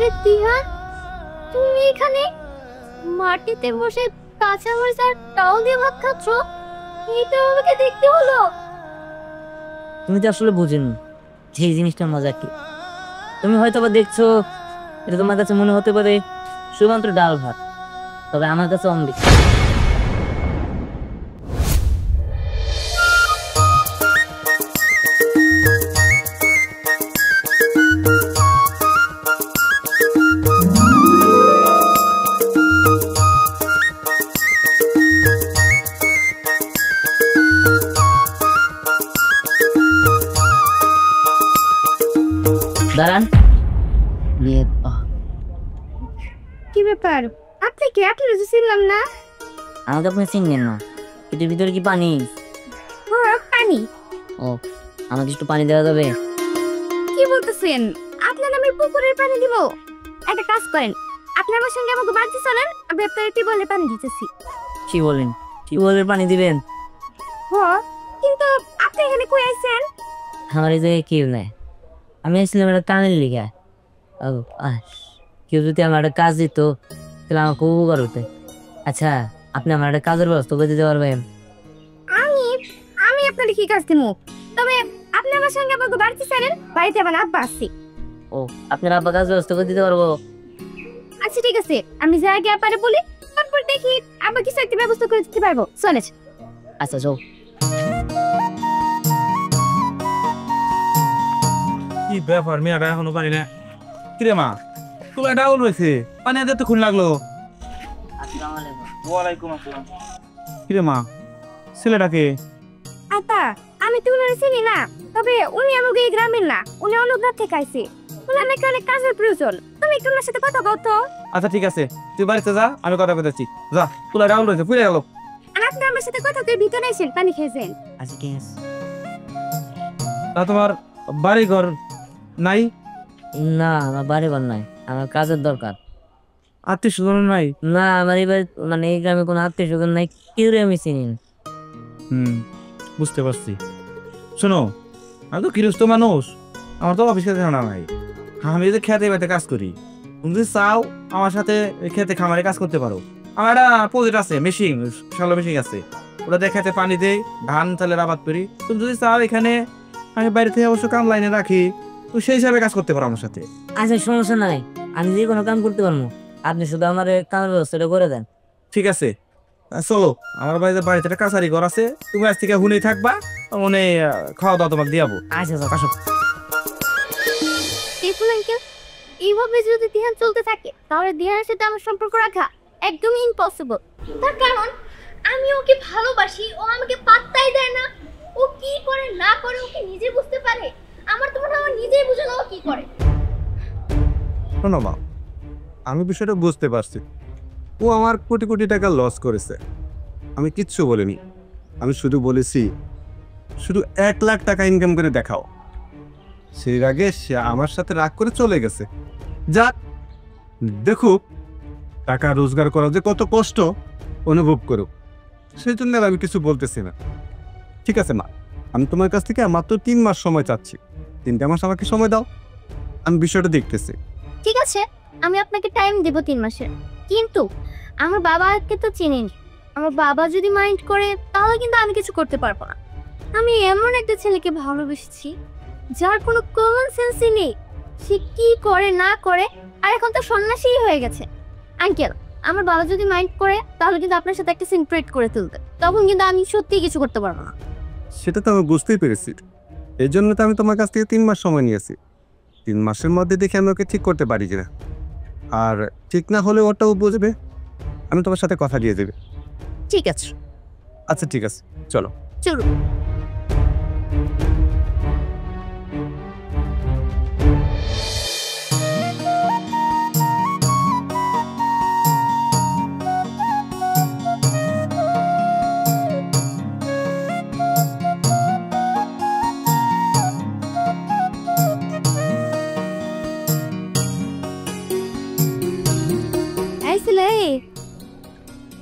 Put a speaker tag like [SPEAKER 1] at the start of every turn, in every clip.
[SPEAKER 1] আরে তিহান, তুমি এখানে মাটিতে বসে কাঁচা মরিচ আর ডাল দিয়ে ভাত খাচ্ছ? এটা আমাকে দেখতে হলো।
[SPEAKER 2] তুমি তো আসলে বুঝেন যে এই জিনিসটার মজা কি। তুমি হয়তো বা দেখছো এটা তোমার কাছে মনে হতে পারে শুধুমাত্র ডাল ভাত, তবে আমার কাছে অমৃত। দাঁড়ান।
[SPEAKER 1] কি ব্যাপার? আপনি কে? আপনি রুজু ছিলাম না।
[SPEAKER 2] আমাকে আপনি চিনলেন না? এটার ভিতরে কি পানি?
[SPEAKER 1] পানি?
[SPEAKER 2] ও, আমাকে একটু পানি দেওয়া যাবে?
[SPEAKER 1] কি বলতেছেন? আপনার নামে পুকুরের পানি দিব? একটা কাজ করেন, আপনার আমার সঙ্গে আমাকে বাড়িতে চলেন, আমি আপনার টিউবওয়েলের পানি দিতেছি।
[SPEAKER 2] কি বলেন? টিউবওয়েলের পানি দিবেন?
[SPEAKER 1] হ্যাঁ, কিন্তু আপনি এখানে কই আইছেন?
[SPEAKER 2] আমার এই জায়গায় কেউ নাই, আমি আসছিলাম একটা কানের লিগা। কেউ যদি আমার একটা কাজ দিত তাহলে আমার খুব উপকার হতো। আচ্ছা, আপনি আমার একটা কাজের ব্যবস্থা করে দিতে পারবেন?
[SPEAKER 1] আমি আমি আপনার কি কাজ দিব? তবে আপনি আমার সঙ্গে আমাকে বাড়িতে চলেন, বাড়িতে আমার আব্বা আসছে।
[SPEAKER 2] ও, আপনার আব্বা কাজ ব্যবস্থা করে দিতে পারবো?
[SPEAKER 1] আচ্ছা ঠিক আছে, আমি যা আগে আপারে বলি, তারপর দেখি আব্বা কিছু একটা ব্যবস্থা করে দিতে পারবো। চলেন।
[SPEAKER 2] আচ্ছা চল।
[SPEAKER 3] কি ব্যাপার, মেয়েটা এখনো পারি না। কিরে মা, তোলা ডাউন হয়েছে, পানি আনতে তো খুন লাগলো। ওয়ালাইকুম আসসালাম। কিরে মা, ছেলেটাকে?
[SPEAKER 1] আতা, আমি তো উনারে চিনি না, তবে উনি আমাকে এই গ্রামের না, উনি অন্য গ্রাম থেকে আইছে। উনার নাকি অনেক কাজের প্রয়োজন, তুমি একটু ওনার সাথে কথা বল তো।
[SPEAKER 3] আচ্ছা ঠিক আছে, তুই বাড়িতে যা, আমি কথা বলতেছি। যা, তোলা ডাউন হয়েছে, পুড়ে গেল।
[SPEAKER 1] আর আপনি আমার সাথে কথা কই ভিতরে এসেন, পানি খেয়েছেন।
[SPEAKER 2] আচ্ছা ঠিক আছে।
[SPEAKER 3] তা তোমার বাড়ি ঘর নাই?
[SPEAKER 2] না, আমার বাড়ি ঘর নাই, আমার কাজের দরকার।
[SPEAKER 3] আত্মীয় স্বজন নাই?
[SPEAKER 2] না, আমার এবার মানে এই গ্রামে কোনো আত্মীয় স্বজন নাই, কেউ আমি চিনি না।
[SPEAKER 3] বুঝতে পারছি। শোনো, আমি তো গৃহস্থ মানুষ, আমার তো অফিস কাছে জানা নাই। আমি যে খেতে বাড়িতে কাজ করি, তুমি যদি চাও আমার সাথে খেতে খামারে কাজ করতে পারো। আমার একটা প্রজেক্ট আছে, মেশিন, শ্যালো মেশিন আছে, ওটা দিয়ে খেতে পানি দেই, ধান চালের আবাদ করি। তুমি যদি চাও এখানে আমি বাইরে থেকে অবশ্য কাম লাইনে রাখি, তো সেই হিসাবে কাজ করতে পারো আমার সাথে।
[SPEAKER 2] আচ্ছা সমস্যা নাই, আমি যে কোনো কাম করতে পারবো, আপনি শুধু আমার কামের ব্যবস্থাটা করে দেন।
[SPEAKER 3] ঠিক আছে, চলো, আমার বাড়িতে একটা কাছারি ঘর আছে, তুমি আজ থেকে হুনেই থাকবা, মনে খাওয়া দাওয়া তোমাকে দিয়াবো।
[SPEAKER 2] আচ্ছা
[SPEAKER 3] আসো।
[SPEAKER 1] দেখুন আঙ্কেল, এইভাবে যদি ধ্যান চলতে থাকে তাহলে ধ্যানের সাথে আমার সম্পর্ক রাখা একদমই ইম্পসিবল। তার কারণ আমি ওকে ভালোবাসি, ও আমাকে পাত্তাই দেয় না। ও কি করে না করে ওকে নিজে বুঝতে পারে। আমার তো মনে হয় ও নিজেই বুঝে না ও কি করে।
[SPEAKER 4] শোনো মা, আমি বিষয়টা বুঝতে পারছি। ও আমার কোটি কোটি টাকা লস করেছে, আমি কিচ্ছু বলিনি। আমি শুধু বলেছি শুধু 1 লাখ টাকা ইনকাম করে দেখাও। সেই আগে সে আমার সাথে রাগ করে চলে গেছে। যাক, দেখুক টাকা রোজগার করা যে কত কষ্ট অনুভব করুক, সেই জন্য আমি কিছু বলতেছি না। ঠিক আছে মা, আমি তোমার কাছ থেকে মাত্র 3 মাস সময় চাচ্ছি। 3টা মাস আমাকে সময় দাও, আমি বিষয়টা দেখতেছি।
[SPEAKER 1] ঠিক আছে, আমি আপনাকে টাইম দেব 3 মাসের, কিন্তু আমার বাবাকে তো চিনেন। আমার বাবা যদি মাইন্ড করে তাহলে কিন্তু আমি কিছু করতে পারবো না। আমি এমন একটা ছেলেকে ভালোবেসেছি যার কোনো কমন সেন্সই নেই, সে কি করে না করে, আর এখন তো সন্ন্যাসী হয়ে গেছে। আঙ্কেল, আমার বাবা যদি মাইন্ড করে তাহলে কিন্তু আপনার সাথে একটা সিন ক্রিয়েট করে তুলতে, তখন কিন্তু আমি সত্যিই কিছু করতে পারবো না।
[SPEAKER 4] সেটা তো আমি বুঝতেই পেরেছি, এই জন্য তো আমি তোমার কাছ থেকে 3 মাস সময় নিয়েছি। 3 মাসের মধ্যে দেখে আমি ওকে ঠিক করতে পারি কিনা, আর ঠিক না হলে ওটাও বুঝবে, আমি তোমার সাথে কথা দিয়ে দেবে।
[SPEAKER 1] ঠিক আছে,
[SPEAKER 4] আচ্ছা ঠিক আছে, চলো।
[SPEAKER 1] চলুন।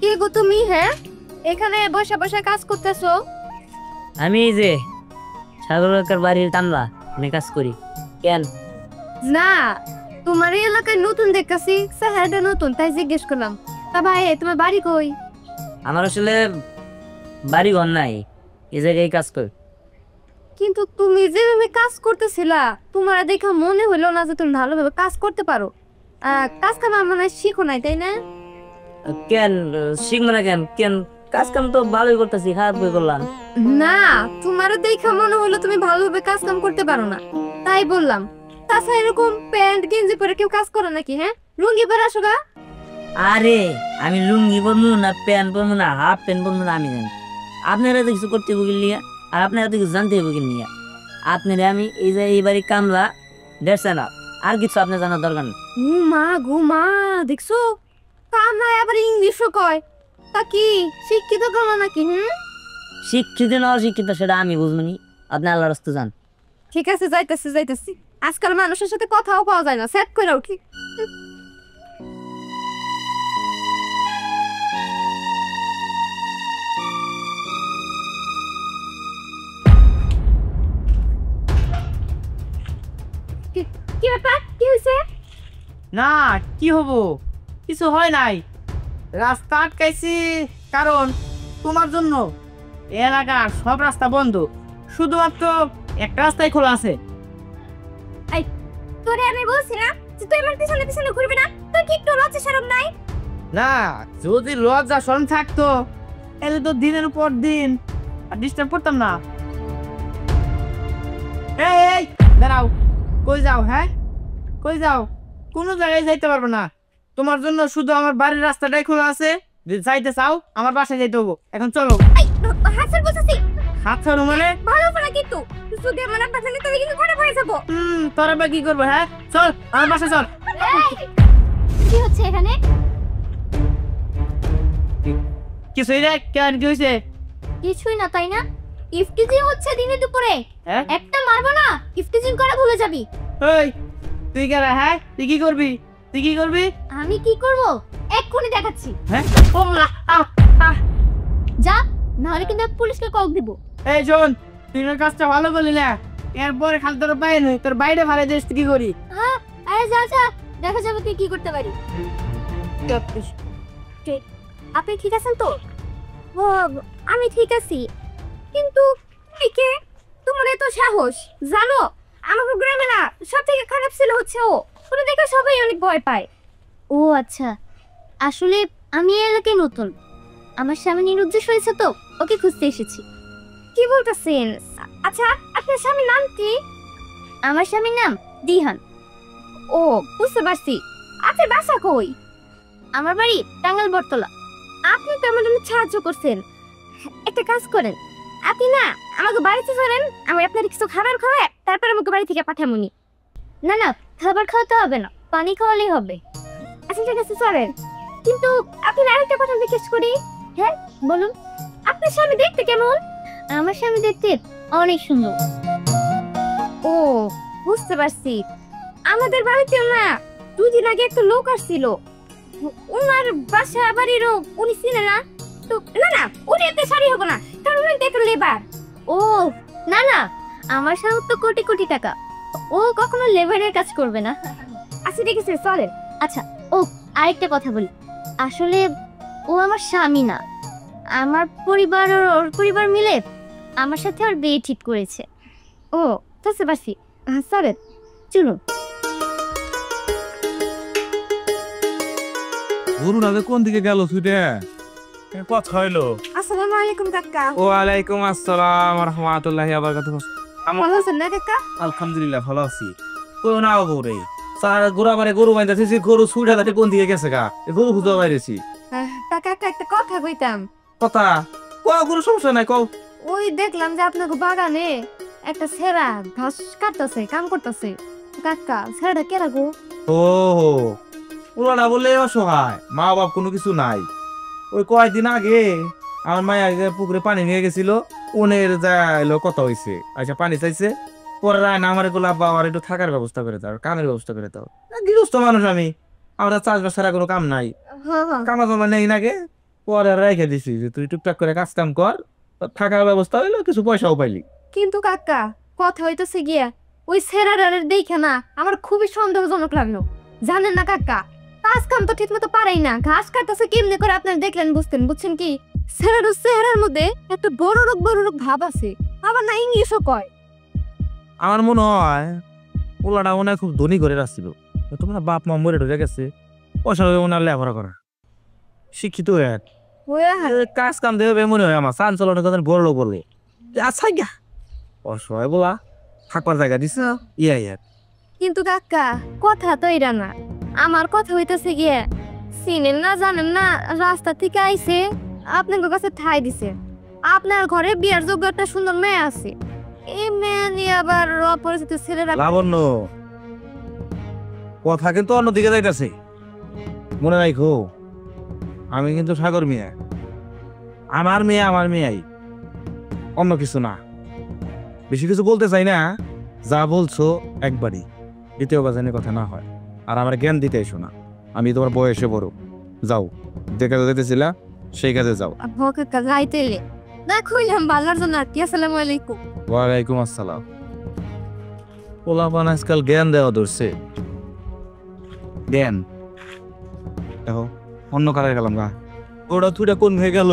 [SPEAKER 1] কে গো তুমি? হ্যাঁ, এখানে বসে বসে কাজ করতেছো?
[SPEAKER 2] আমি এই যে সাগর কাকার বাড়ির কামলা, আমি কাজ করি। কেন?
[SPEAKER 1] না, তোমার এই এলাকায় নতুন দেখতেছি, চেহারাটা নতুন, তাই জিজ্ঞেস করলাম। তা ভাই তোমার বাড়ি কই?
[SPEAKER 2] আমার আসলে বাড়ি ঘর নাই, এই জায়গায় কাজ করি।
[SPEAKER 1] কিন্তু তুমি যেভাবে কাজ করতেছিলা, তোমার দেখা মনে হলো না যে তুমি ভালোভাবে কাজ করতে পারো। কাজ কাম মানে শিখো নাই, তাই না?
[SPEAKER 2] কেন শিখবো না কেন? কেন কাজ কাম তো ভালোই করতেছি, খারাপ করে করলাম?
[SPEAKER 1] না, তোমার দেখা মনে হলো তুমি ভালোভাবে কাজ কাম করতে পারো না, তাই বললাম। তাছাড়া এরকম প্যান্ট গেঞ্জি পরে কেউ কাজ করে নাকি? হ্যাঁ, লুঙ্গি পরে আসো গা।
[SPEAKER 2] আরে আমি লুঙ্গি পরবো না, প্যান্ট পরবো না, হাফ প্যান্ট পরবো না, আমি জানি। আপনারা তো কিছু করতে হবে লিয়া, আর আপনারা তো কিছু জানতে হবে লিয়া। আপনারা আমি এই যে এই বাড়ি কামলা দেখছে না, আর কিছু আপনার জানার দরকার নেই।
[SPEAKER 1] ঘুমা দেখছো, কামনায় আবার ইংলিশও কয়। তা কি শিক্ষিত কামা নাকি?
[SPEAKER 2] শিক্ষিত না অশিক্ষিত সেটা আমি বুঝবনি, আপনি আল্লাহ রাস্তা যান।
[SPEAKER 1] ঠিক আছে, যাইতেছি। আজকাল মানুষের সাথে কথাও পাওয়া যায় না, সেট করে উঠি। কি ব্যাপার, কি হয়েছে?
[SPEAKER 5] না, কি হবো, কিছু হয় নাই। রাস্তা আটকাইছি কারণ তোমার জন্য এলাকার সব রাস্তা বন্ধ, শুধুমাত্র একটা রাস্তাই খোলা আছে।
[SPEAKER 1] তোরে আমি বলছি না যে তুই আমার পিছনে পিছনে ঘুরবি না, তোর কি একটু লজ্জা শরম নাই?
[SPEAKER 5] না, যদি লজ্জা শরম থাকতো তাহলে তো দিনের পর দিন ডিস্টার্ব করতাম না। এই দাঁড়াও, কই যাও? হ্যাঁ, কই যাও? কোনো জায়গায় যাইতে পারবো না। তোমার জন্য শুধু আমার বাড়ির রাস্তাটাই খোলা আছে। যদি যাইতে চাও আমার বাসায় যাইতে হবো। এখন চলো।
[SPEAKER 1] হাসার বসেছি,
[SPEAKER 5] হাত ছাড়ো মানে?
[SPEAKER 1] ভালো না কিন্তু যদি আমার নাম পাঠালে তুমি কিন্তু খারাপ হয়ে যাবো।
[SPEAKER 5] তোরা বা কি করবো? হ্যাঁ, চল আমার বাসায় চল।
[SPEAKER 1] কি হচ্ছে এখানে?
[SPEAKER 5] কিছুই না, কেন কি হয়েছে?
[SPEAKER 1] কিছুই না, তাই না? ইফটিজিং হচ্ছে দিনে দুপুরে,
[SPEAKER 5] হ্যাঁ,
[SPEAKER 1] একটা মারবো না, ইফটিজিং করা ভুলে যাবি।
[SPEAKER 5] ওই তুই কেরা? হ্যাঁ, তুই কি করবি? তুই কি করবি?
[SPEAKER 1] আমি কি করব এক্ষুনি দেখাচ্ছি।
[SPEAKER 5] হ্যাঁ, ও
[SPEAKER 1] যা, নাহলে কিন্তু আমি পুলিশকে কল দিব।
[SPEAKER 5] এই শোন, তুই তোর কাজটা ভালো করলি না, এরপরে খালি তোর বাইরে নই, তোর বাইরে ভালো দেশ কি করি।
[SPEAKER 1] হ্যাঁ, আরে যা, দেখা যাবে তুই কি করতে পারি। আপনি ঠিক আছেন তো? ও, আমি ঠিক আছি, কিন্তু তুমি কে? তোমার এত সাহস? জানো আমাকে গ্রামে না সব থেকে খারাপ ছিল হচ্ছে ও, ওটা দেখে সবাই অনেক ভয় পায়। ও আচ্ছা, আসলে আমি এই এলাকায় নতুন, আমার স্বামী নিরুদ্দেশ হয়েছে তো ওকে খুঁজতে এসেছি। কি বলতেছেন? আচ্ছা, আপনার স্বামীর নাম কি? আমার স্বামীর নাম দিহান। ও, বুঝতে পারছি। আপনার বাসা কই? আমার বাড়ি টাঙ্গাইল বটতলা। আপনি তো আমার অনেক সাহায্য করছেন, একটা কাজ করেন, আপনি না আমাকে বাড়িতে চলেন, আমি আপনার কিছু খাবার খাওয়াই তারপর আমাকে বাড়ি থেকে পাঠামুনি। না না, খাবার খাওয়াতে হবে না, পানি খাওয়ালেই হবে। আচ্ছা ঠিক আছে, চলেন। কিন্তু আপনি আরেকটা কথা জিজ্ঞেস করি। হ্যাঁ বলুন, আপনার স্বামী দেখতে কেমন? আমার স্বামী দেখতে অনেক সুন্দর। ও, বুঝতে পারছি। আমাদের বাড়িতেও না 2 দিন আগে একটা লোক আসছিল, ওনার বাসা বাড়িরও উনি চিনে না তো। না, উনি এতে সারি হবো না, কারণ উনি দেখুন লেবার। ও না, আমার স্বামী তো কোটি কোটি টাকা, ও কখনো লেবারের কাজ করবে না। আচ্ছা ঠিক আছে, চলেন। আচ্ছা, ও আরেকটা কথা বলি, আসলে ও আমার স্বামী না, আমার পরিবার আর ওর পরিবার মিলে আমার সাথে ওর বিয়ে ঠিক করেছে। ও বুঝতে পারছি, চলেন চলুন।
[SPEAKER 3] বলুন আগে কোন দিকে গেল ছুটে? কথা হইলো।
[SPEAKER 1] আসসালামু আলাইকুম কাকা।
[SPEAKER 3] ওয়ালাইকুম আসসালাম রহমতুল্লাহি ওয়া বারাকাতুহু।
[SPEAKER 1] ভালো আছেন না কাকা?
[SPEAKER 3] আলহামদুলিল্লাহ ভালো আছি। কই না বউরে সারা গোরা মানে গরু বাইন্দাছি, গরু ছুটে যাতে কোন দিকে গেছে গা, গরু খুঁজে বাইরেছি।
[SPEAKER 1] কাকা একটা কথা কইতাম।
[SPEAKER 3] কথা কও, কোনো সমস্যা নাই, কও।
[SPEAKER 1] ওই দেখলাম যে আপনাকে বাগানে একটা ছেঁড়া ঘাস কাটতেছে, কাম করতেছে। কাকা, ছেঁড়াটা কেরা গো?
[SPEAKER 3] ও পুরানা বললে অসহায়, মা বাপ কোনো কিছু নাই। ওই কয়েকদিন আগে আমার মায়া পুকুরে পানি নিয়ে গেছিল, ওনের যা এলো কথা হয়েছে, আচ্ছা পানি চাইছে, পরে রায় না আমার গোলাপ বাবার একটু থাকার ব্যবস্থা করে দাও, কামের ব্যবস্থা করে দাও। গৃহস্থ মানুষ আমি, আমরা চাষবাস ছাড়া কোনো কাম নাই, কামা কামা নেই নাকি। পরে রেখে দিছি যে তুই টুকটাক করে কাজ কাম কর, থাকার ব্যবস্থা হইলো, কিছু পয়সাও পাইলি।
[SPEAKER 1] কিন্তু কাকা কথা হইতেছে গিয়া ওই সেরারের দেখে না আমার খুবই সন্দেহজনক লাগলো। জানেন না কাকা, কাজ কাম তো ঠিক মতো পারেই না, ঘাস কাটতেছে কেমনে করে আপনারা দেখলেন বুঝছেন কি? সেরারের চেহারার মধ্যে একটা বড় রোগ ভাব আছে, আবার না ইংলিশও কয়।
[SPEAKER 3] আমার মনে হয় ওলাটা মনে হয় খুব ধনী করে রাখছিল, তোমরা বাপ মা মরে ঢুকে গেছে, পয়সা ওনার লেখাপড়া করা শিক্ষিত এক কাজ কাম দেবে মনে হয় আমার চান চলানোর কথা বড় লোক বললে। আচ্ছা গা অসহায় বলা থাকবার জায়গা দিস ইয়া।
[SPEAKER 1] কিন্তু কাকা কথা তো এটা না, আমার কথা হইতেছে গিয়ে চিনেন না জানেন না, রাস্তা থেকে আইছে আপনার কাছে ঠাই দিছে, আপনার ঘরে বিয়ার যোগ্য একটা সুন্দর মেয়ে আছে, এই মেয়ে নিয়ে আবার অপরিচিত ছেলেরা।
[SPEAKER 3] লাবণ্য কথা কিন্তু অন্যদিকে যাইতেছে, মনে রাখো আমি কিন্তু সাগর মিয়া, আমার মেয়ে অন্য কিছু না। বেশি কিছু বলতে চাই না, যা বলছো একবারই, দ্বিতীয়বার জানি কথা না হয়। আর আমার জ্ঞান দিতে এসো না, আমি তোমার বয়সে বড়। যাও, যে কাজে যেতেছিলা সেই কাজে যাও।
[SPEAKER 1] কাকা গাইতেলে না কইলাম ভালোর জন্য আর কি। আসসালামু আলাইকুম।
[SPEAKER 3] ওয়ালাইকুম আসসালাম। পোলাপান আজকাল জ্ঞান দেওয়া ধরছে, জ্ঞান দেখো অন্য কালার গেলাম গা, ওটা তুইটা কোন হয়ে গেল।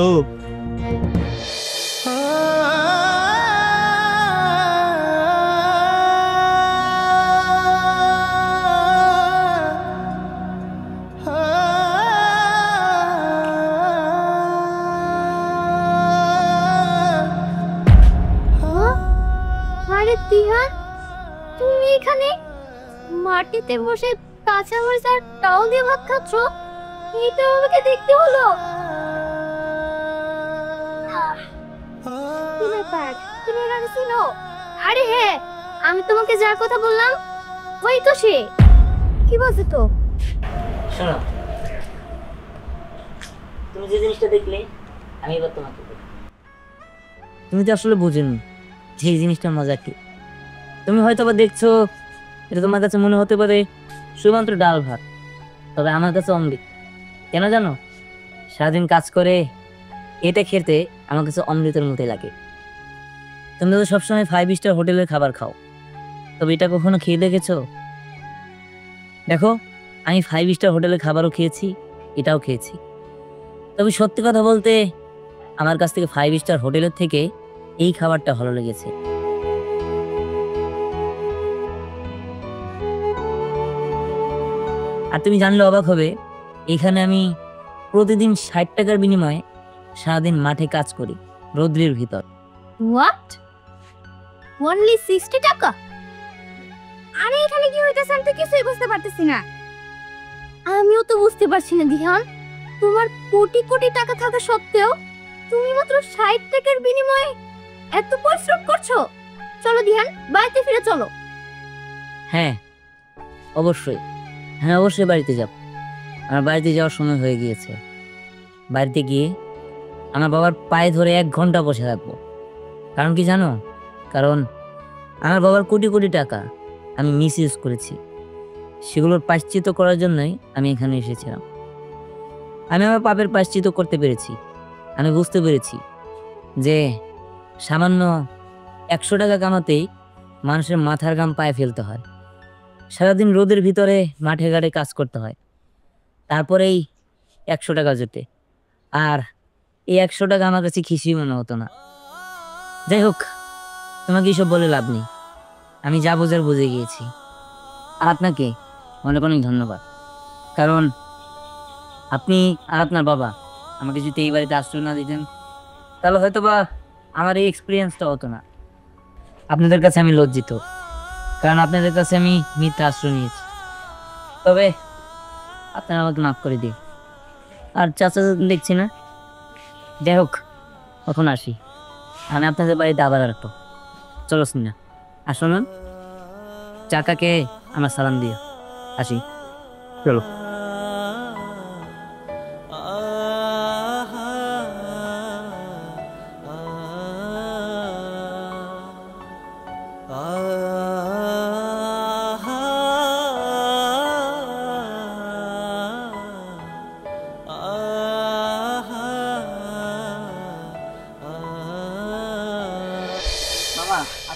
[SPEAKER 1] আরে তিহান, তুমি এখানে মাটিতে বসে কাঁচা মরিচ আর ডাল দিয়ে ভাত খাচ্ছ? এটা আমাকে দেখতে হলো। কি ব্যাপার, তুমি এখানে ছিলো? আরে হ্যাঁ, আমি তোমাকে যার কথা বললাম ওই তো সে। কি বলছে তো?
[SPEAKER 2] শোনো, তুমি যে জিনিসটা দেখলে আমি এবার তোমাকে বলি। তুমি তো আসলে বুঝেনি যে এই জিনিসটার মজা কি। তুমি হয়তো বা দেখছো এটা তোমার কাছে মনে হতে পারে শুধুমাত্র ডাল ভাত, তবে আমার কাছে অমৃত। কেন জানো? সারাদিন কাজ করে এটা খেতে আমার কাছে অমৃতের মতোই লাগে। তুমি তো সবসময় 5 স্টার হোটেলের খাবার খাও, তবে এটা কখনো খেয়ে দেখেছো? দেখো, আমি 5 স্টার হোটেলের খাবারও খেয়েছি, এটাও খেয়েছি, তবে সত্যি কথা বলতে আমার কাছ থেকে 5 স্টার হোটেলের থেকে এই খাবারটা ভালো লেগেছে। আর তুমি জানলে অবাক হবে, এখানে আমি প্রতিদিন 60 টাকার বিনিময়ে সারাদিন মাঠে কাজ করি রৌদ্রের ভিতর।
[SPEAKER 1] হোয়াট, অনলি 60 টাকা? আরে এখানে কি হইতাছে আমি তো কিছুই বুঝতে পারতেছি না। আমিও তো বুঝতে পারছি না দিহান, তোমার কোটি কোটি টাকা থাকা সত্ত্বেও তুমি মাত্র 60 টাকার বিনিময়ে এত পরিশ্রম করছো। চলো দিহান, বাড়িতে ফিরে চলো।
[SPEAKER 2] হ্যাঁ অবশ্যই, অবশ্যই বাড়িতে যাব। আমার বাড়িতে যাওয়ার সময় হয়ে গিয়েছে। বাড়িতে গিয়ে আমার বাবার পায়ে ধরে 1 ঘন্টা বসে থাকবো। কারণ কি জানো? কারণ আমার বাবার কোটি কোটি টাকা আমি মিসইউজ করেছি, সেগুলোর প্রায়শ্চিত্ত করার জন্যই আমি এখানে এসেছিলাম। আমি আমার পাপের প্রায়শ্চিত্ত করতে পেরেছি। আমি বুঝতে পেরেছি যে সামান্য 100 টাকা কামাতেই মানুষের মাথার ঘাম পায়ে ফেলতে হয়, সারাদিন রোদের ভিতরে মাঠে ঘাটে কাজ করতে হয়, তারপরেই 100 টাকা জোটে। আর এই 100 টাকা আমার কাছে খিসি মনে হতো না। যাই হোক, তোমাকে এইসব বলে লাভ নেই, আমি যা বোঝার বুঝে গিয়েছি। আর আপনাকে অনেক অনেক ধন্যবাদ, কারণ আপনি আর আপনার বাবা আমাকে যদি এই বাড়িতে আশ্রয় না দিতেন তাহলে হয়তো বা আমার এই এক্সপিরিয়েন্সটা হতো না। আপনাদের কাছে আমি লজ্জিত, কারণ আপনাদের কাছে আমি মিথ্যা আশ্রয় নিয়েছি। তবে আপনারা আমাকে মাফ করে দিন। আর চাচা দেখছি না, যাই হোক এখন আসি। আমি আপনাদের বাড়িতে আবার আসবো। চলো সিনা, আসো না, চাকাকে আমার সালাম দিও। আসি, চলো।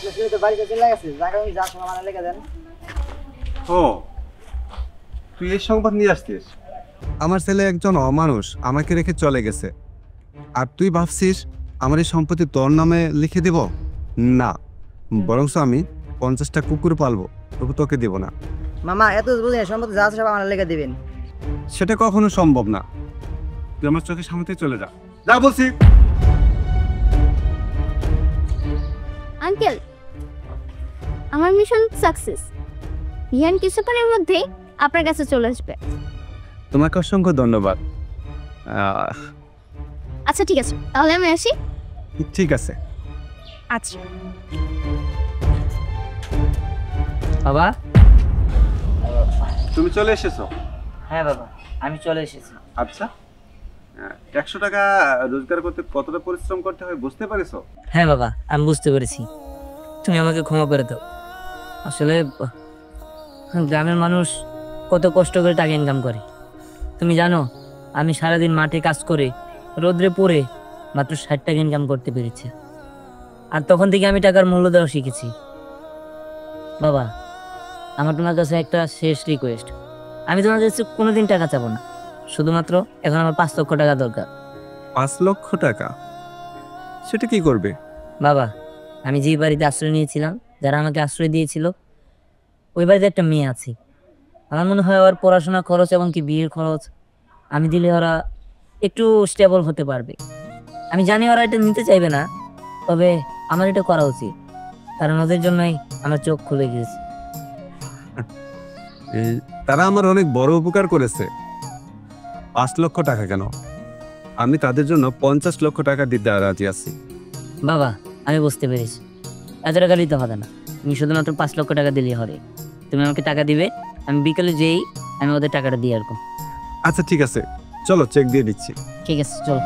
[SPEAKER 5] আপনার ছেলে তো বাড়িতে চলে গেছে জায়গা আমি যা সময় আমার লেগে দেন।
[SPEAKER 4] ও তুই এই সংবাদ নিয়ে আসছিস? আমার ছেলে একজন অমানুষ আমাকে রেখে চলে গেছে, আর তুই ভাবছিস আমার এই সম্পত্তি তোর নামে লিখে দেব? না, বরং আমি 50টা কুকুর পালবো, তবু তোকে দেব না।
[SPEAKER 5] মামা এত বুঝি না, সম্পত্তি যা আছে সব আমার লেগে দিবেন।
[SPEAKER 4] সেটা কখনো সম্ভব না। তুই আমার চোখের সামনে থেকে চলে যা, যা বলছি।
[SPEAKER 1] আঙ্কেল, আমার মিশন সাকসেস। রিহান কিছুক্ষণের মধ্যেই আপনার কাছে চলে আসবে।
[SPEAKER 4] তোমাকে অসংখ্য ধন্যবাদ।
[SPEAKER 1] আচ্ছা ঠিক আছে, তাহলে আমি আসি।
[SPEAKER 4] ঠিক আছে।
[SPEAKER 1] আচ্ছা।
[SPEAKER 2] বাবা।
[SPEAKER 4] তুমি চলে এসেছো?
[SPEAKER 2] হ্যাঁ বাবা, আমি চলে এসেছি।
[SPEAKER 4] আচ্ছা, 100 টাকা রোজগার করতে কতটা পরিশ্রম করতে হয় বুঝতে পারিছো?
[SPEAKER 2] হ্যাঁ বাবা, আমি বুঝতে পেরেছি। তুমি আমাকে ক্ষমা করে দাও। আসলে গ্রামের মানুষ কত কষ্ট করে টাকা ইনকাম করে তুমি জানো? আমি সারাদিন মাঠে কাজ করে রোদ্রে পড়ে মাত্র 60 টাকা ইনকাম করতে পেরেছি। আর তখন থেকে আমি টাকার মূল্য দেওয়া শিখেছি। বাবা, আমার তোমার কাছে একটা শেষ রিকোয়েস্ট। আমি তোমার কাছে কোনোদিন টাকা চাবো না, শুধুমাত্র এখন আমার 5 লক্ষ টাকা দরকার।
[SPEAKER 4] 5 লক্ষ টাকা? সেটা কি করবে?
[SPEAKER 2] বাবা, আমি যে বাড়িতে আশ্রয় নিয়েছিলাম, যারা আমাকে আশ্রয় দিয়েছিল, ওই বাড়িতে একটা মেয়ে আছে। আমার মনে হয় ওর পড়াশোনা খরচ এবং কি বিয়ের খরচ আমি দিলে ওরা একটু স্টেবল হতে পারবে। আমি জানি ওরা এটা নিতে চাইবে না, তবে আমার এটা করা উচিত, কারণ ওদের জন্যই আমার চোখ খুলে গিয়েছে।
[SPEAKER 4] তারা আমার অনেক বড় উপকার করেছে। 5 লক্ষ টাকা কেন, আমি তাদের জন্য 50 লক্ষ টাকা দিতে রাজি আছি।
[SPEAKER 2] বাবা, আমি বুঝতে পেরেছি, এত টাকা দিতে হবে না। তুমি শুধুমাত্র 5 লক্ষ টাকা দিলেই হবে। তুমি আমাকে টাকা দিবে, আমি বিকেলে যেই আমি ওদের টাকাটা দিয়ে আসবো।
[SPEAKER 4] আচ্ছা ঠিক আছে, চলো চেক দিয়ে দিচ্ছি।
[SPEAKER 2] ঠিক আছে, চলো।